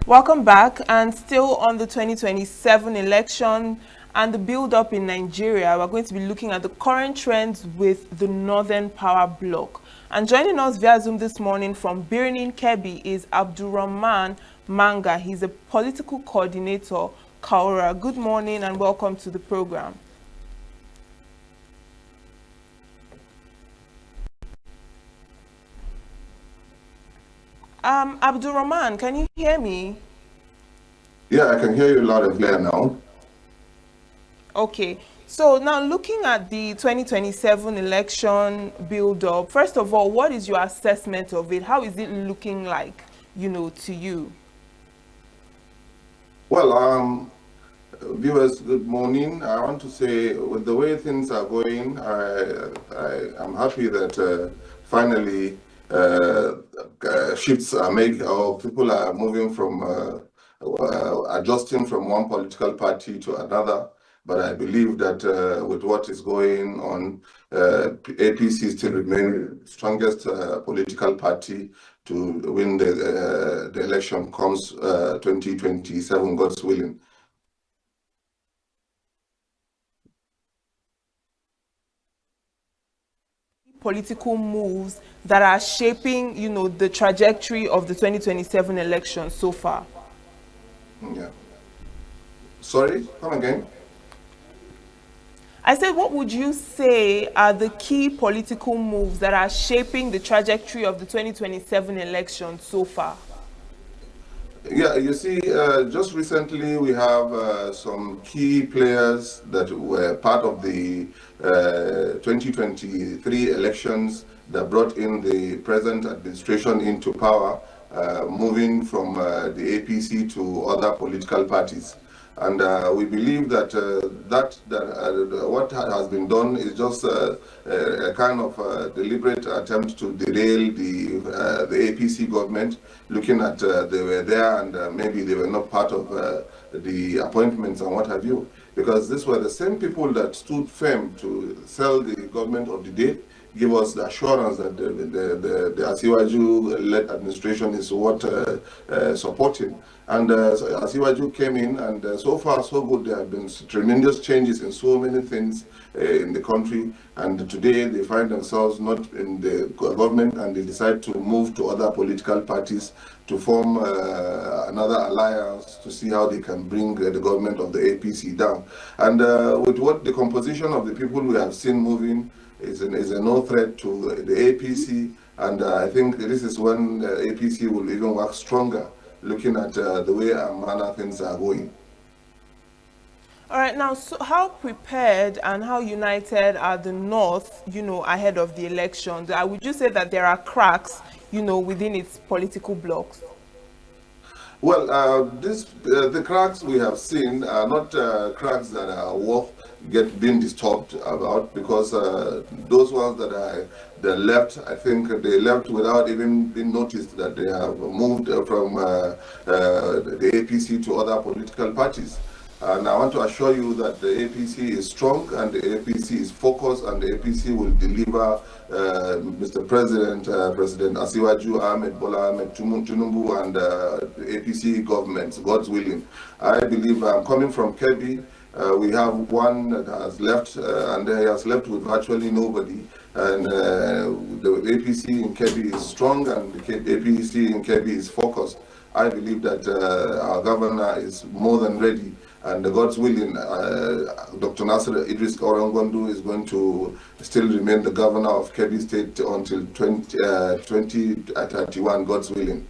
Welcome back, and still on the 2027 election and the build-up in Nigeria, we're going to be looking at the current trends with the Northern Power Bloc. And joining us via Zoom this morning from Birnin Kebbi is Abdulrahman Manga. He's a political coordinator, Kaura. Good morning and welcome to the program. Abdulrahman, can you hear me? Yeah, I can hear you loud and clear now. Okay, so now looking at the 2027 election build-up, first of all, what is your assessment of it? How is it looking like, to you? Well, viewers, good morning. I want to say, with the way things are going, I am happy that finally shifts are made, or people are moving from adjusting from one political party to another. But I believe that with what is going on, APC still remains the strongest political party to win the election comes 2027, God's willing. Political moves that are shaping, the trajectory of the 2027 election so far? Yeah. Sorry, come again. I said, what would you say are the key political moves that are shaping the trajectory of the 2027 election so far? Yeah, you see, just recently we have some key players that were part of the 2023 elections that brought in the present administration into power, moving from the APC to other political parties. And we believe that what has been done is just a kind of deliberate attempt to derail the APC government, looking at they were there and maybe they were not part of the appointments and what have you. Because these were the same people that stood firm to sell the government of the day, give us the assurance that the Asiwaju-led administration is what supporting. And Asiwaju came in, and so far so good. There have been tremendous changes in so many things in the country. And today they find themselves not in the government, and they decide to move to other political parties to form another alliance to see how they can bring the government of the APC down. And with what the composition of the people we have seen moving is a no threat to the APC, and I think this is when APC will even work stronger, looking at the way and manner things are going. All right, now, so how prepared and how united are the North, ahead of the elections? Would you say that there are cracks, within its political blocks? Well, the cracks we have seen are not cracks that are worth being disturbed about, because those ones that left, I think they left without even being noticed that they have moved from the APC to other political parties. And I want to assure you that the APC is strong and the APC is focused, and the APC will deliver Mr. President, President Asiwaju Ahmed Bola Ahmed Tinubu and the APC government, God's willing. I believe, coming from Kebbi, we have one that has left, and he has left with virtually nobody. And the APC in Kebbi is strong, and the APC in Kebbi is focused. I believe that our governor is more than ready, and God's willing, Dr. Nasser Idris Orangondu is going to still remain the governor of Kebbi State until 2031, God's willing.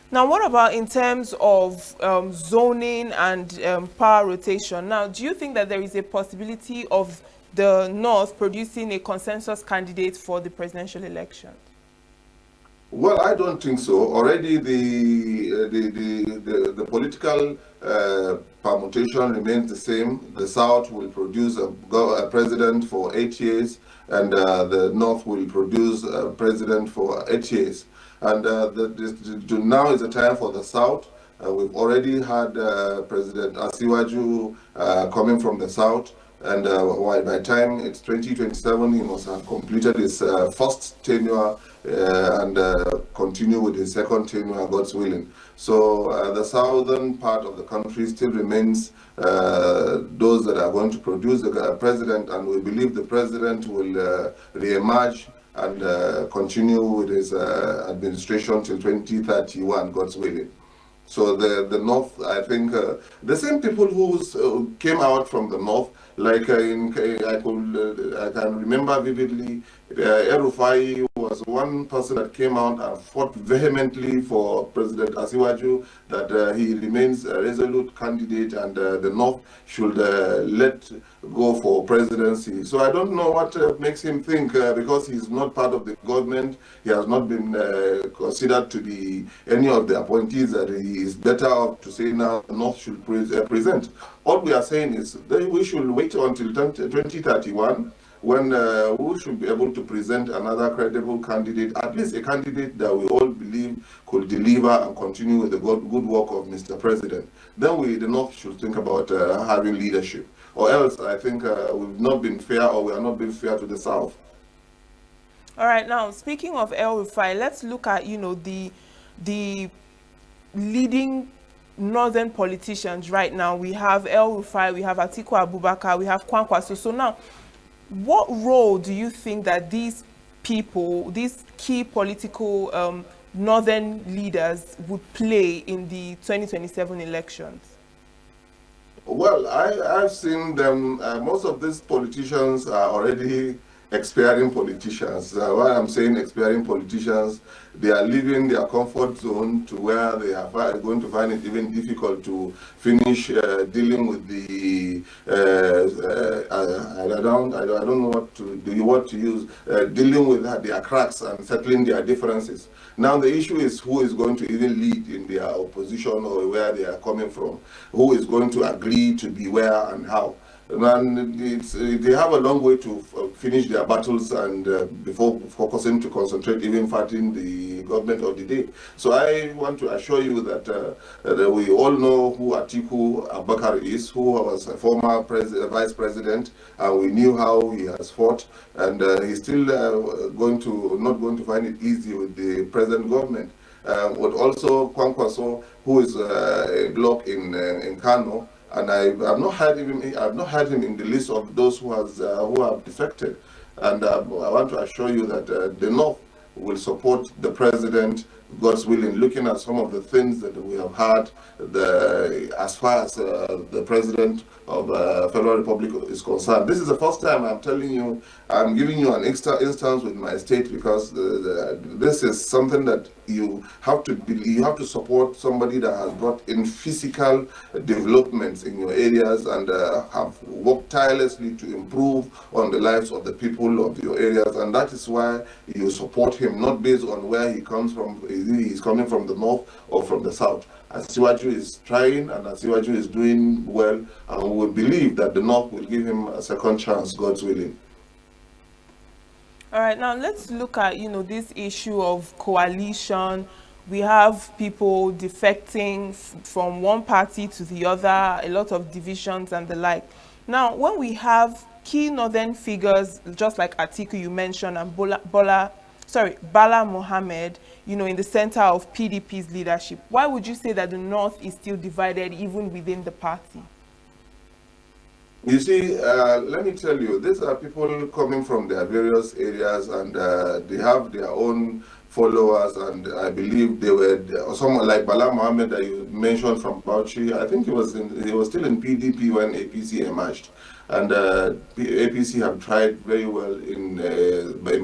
Now, what about in terms of zoning and power rotation? Now, do you think that there is a possibility of the North producing a consensus candidate for the presidential election? Well, I don't think so. Already the political permutation remains the same. The South will produce a president for 8 years, and the North will produce a president for 8 years. And now is the time for the South. We've already had President Asiwaju coming from the South. And by the time it's 2027, he must have completed his first tenure and continue with his second tenure, God's willing. So the southern part of the country still remains those that are going to produce the president, and we believe the president will re-emerge and continue with his administration till 2031, God's willing. So the North, I think, the same people who came out from the North, like I can remember vividly, El-Rufai was one person that came out and fought vehemently for President Asiwaju, that he remains a resolute candidate and the North should let go for presidency. So I don't know what makes him think, because he's not part of the government, he has not been considered to be any of the appointees, that he is better off to say now the North should present. All we are saying is that we should wait until 2031 when we should be able to present another credible candidate, at least a candidate that we all believe could deliver and continue with the good work of Mr. President. Then the North should think about having leadership. Or else I think we've not been fair, or we are not being fair to the South. All right, now speaking of El-Rufai, let's look at, the leading northern politicians right now. We have El-Rufai, we have Atiku Abubakar, we have Kwankwaso. So now, what role do you think that these people, these key political northern leaders, would play in the 2027 elections? Well, I've seen them, most of these politicians are already expiring politicians. Why I'm saying expiring politicians, they are leaving their comfort zone to where they are going to find it even difficult to finish dealing with the I don't know what to use, dealing with their cracks and settling their differences. Now the issue is who is going to even lead in their opposition, or where they are coming from, who is going to agree to be where and how. And they have a long way to finish their battles and before focusing to concentrate even fighting the government of the day. So I want to assure you that we all know who Atiku Abubakar is, who was a former vice president, and we knew how he has fought, and he's still not going to find it easy with the present government. But also Kwankwaso, who is a Bloc in Kano. And I've not heard him in the list of those who have defected. And I want to assure you that the North will support the president, God's willing, looking at some of the things that we have had as far as the president of Federal Republic is concerned. This is the first time I'm telling you, I'm giving you an extra instance with my state, because this is something that you have to support somebody that has brought in physical developments in your areas and have worked tirelessly to improve on the lives of the people of your areas, and that is why you support him, not based on where he comes from. He's coming from the north or from the south. Asiwaju is trying, and Asiwaju is doing well, and we believe that the North will give him a second chance, God's willing. All right, now let's look at, this issue of coalition. We have people defecting from one party to the other, a lot of divisions and the like. Now, when we have key northern figures, just like Atiku you mentioned, and Bala Mohammed, in the center of PDP's leadership, why would you say that the North is still divided even within the party? You see, let me tell you, these are people coming from their various areas, and they have their own followers, and I believe they were someone like Bala Mohammed that you mentioned from Bauchi. I think he was still in PDP when APC emerged, and APC have tried very well in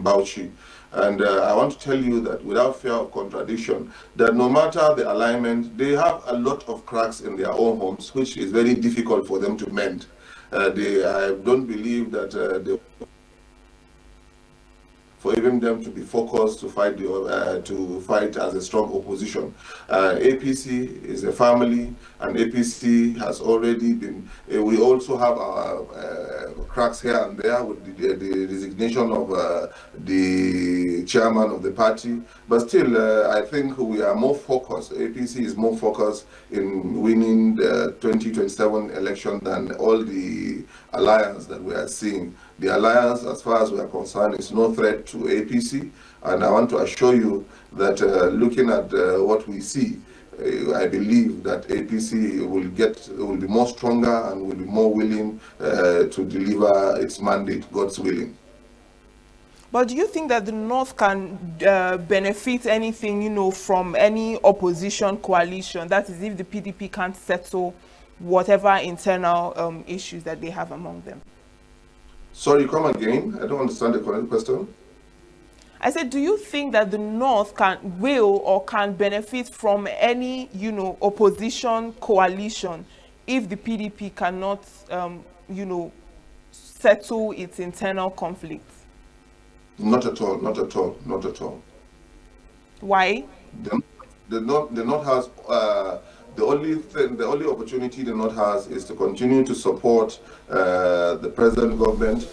Bauchi. And I want to tell you that without fear of contradiction, that no matter the alignment, they have a lot of cracks in their own homes, which is very difficult for them to mend. I don't believe that for even them to be focused to fight as a strong opposition. APC is a family, and APC has already been. We also have our cracks here and there with the resignation of the chairman of the party, but still, I think we are more focused. APC is more focused in winning the 2027 election than all the alliance that we are seeing. The alliance, as far as we are concerned, is no threat to APC, and I want to assure you that looking at what we see, I believe that APC will be more stronger and will be more willing to deliver its mandate, God's willing. But do you think that the North can benefit anything, from any opposition coalition? That is, if the PDP can't settle whatever internal issues that they have among them. Sorry, come again. I don't understand the question. I said, do you think that the North can benefit from any, opposition coalition if the PDP cannot, settle its internal conflicts? Not at all, not at all, not at all. Why? The North has the only opportunity the North has is to continue to support the present government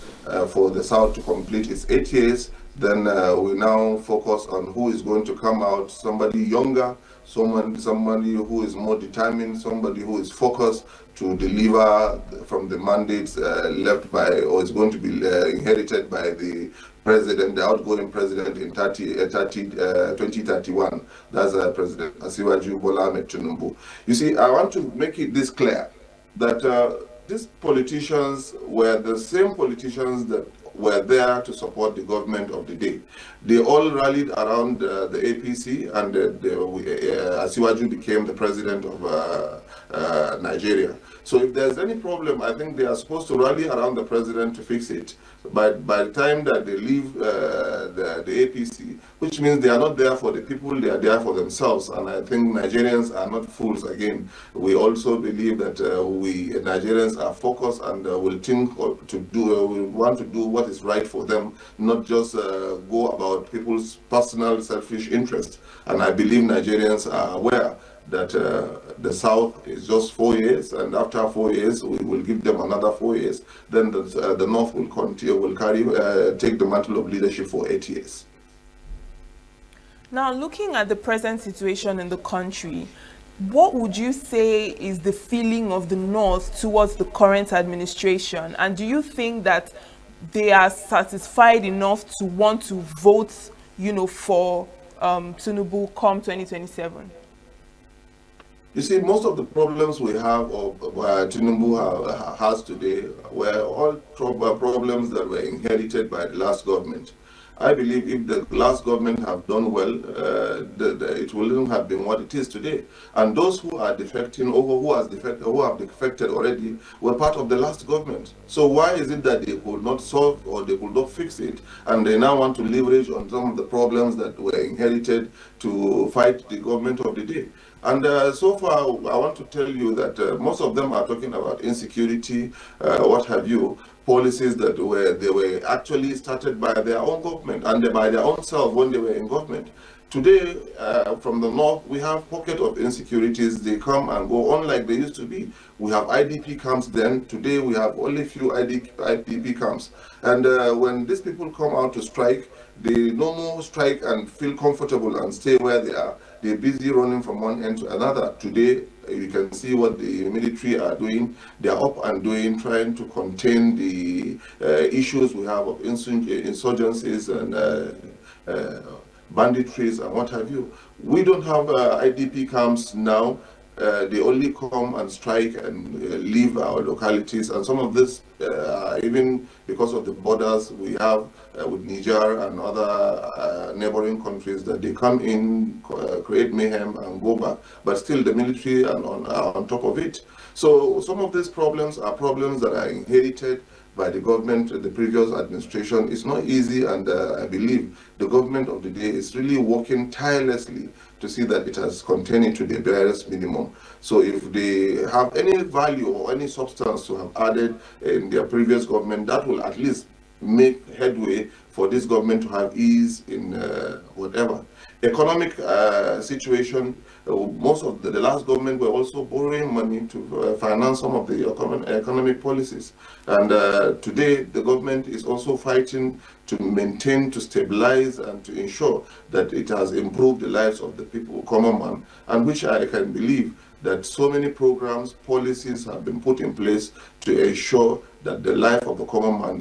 for the South to complete its 8 years. Then we now focus on who is going to come out, somebody younger, somebody who is more determined, somebody who is focused to deliver from the mandates left by, or is going to be inherited by the president, the outgoing president in 2031. That's President Asiwaju Bola Ahmed Tinubu. You see, I want to make this clear that these politicians were the same politicians that were there to support the government of the day. They all rallied around the APC, and Asiwaju became the president of Nigeria. So if there's any problem, I think they are supposed to rally around the president to fix it. But by the time that they leave the APC, which means they are not there for the people, they are there for themselves. And I think Nigerians are not fools again. We also believe that Nigerians are focused and will think will want to do what is right for them, not just go about people's personal selfish interests. And I believe Nigerians are aware that the South is just 4 years, and after 4 years we will give them another 4 years. Then the North will take the mantle of leadership for 8 years. Now, looking at the present situation in the country, what would you say is the feeling of the North towards the current administration? And do you think that they are satisfied enough to want to vote, for Tinubu come 2027? You see, most of the problems we have, or Tinubu has today, were all problems that were inherited by the last government. I believe if the last government have done well, it wouldn't have been what it is today. And those who are defecting, or who have defected already, were part of the last government. So why is it that they could not solve, or they could not fix it, and they now want to leverage on some of the problems that were inherited to fight the government of the day? And so far, I want to tell you that most of them are talking about insecurity, what have you, policies that they were actually started by their own government and by their own self when they were in government. Today, from the North, we have pockets of insecurities. They come and go on like they used to be. We have IDP camps then. Today, we have only few IDP camps. And when these people come out to strike, they no more strike and feel comfortable and stay where they are. They're busy running from one end to another. Today, you can see what the military are doing. They are up and doing, trying to contain the issues we have of insurgencies and banditries and what have you. We don't have IDP camps now. They only come and strike and leave our localities, and some of this, even because of the borders we have with Niger and other neighboring countries, that they come in, create mayhem and go back, but still the military are on top of it. So some of these problems are problems that are inherited by the government, the previous administration. It's not easy, and I believe the government of the day is really working tirelessly to see that it has contained it to the barest minimum. So if they have any value or any substance to have added in their previous government, that will at least make headway for this government to have ease in whatever. Economic situation, most of the last government were also borrowing money to finance some of the economic policies. And today, the government is also fighting to maintain, to stabilize, and to ensure that it has improved the lives of the people, common man, and which I can believe that so many programs, policies have been put in place to ensure that the life of the common man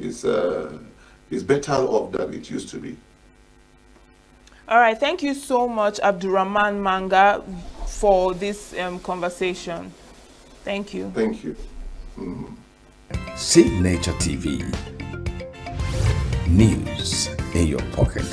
is better off than it used to be. All right, thank you so much, Abdulrahman Manga, for this conversation. Thank you. Thank you. See Nature TV. News in your pocket.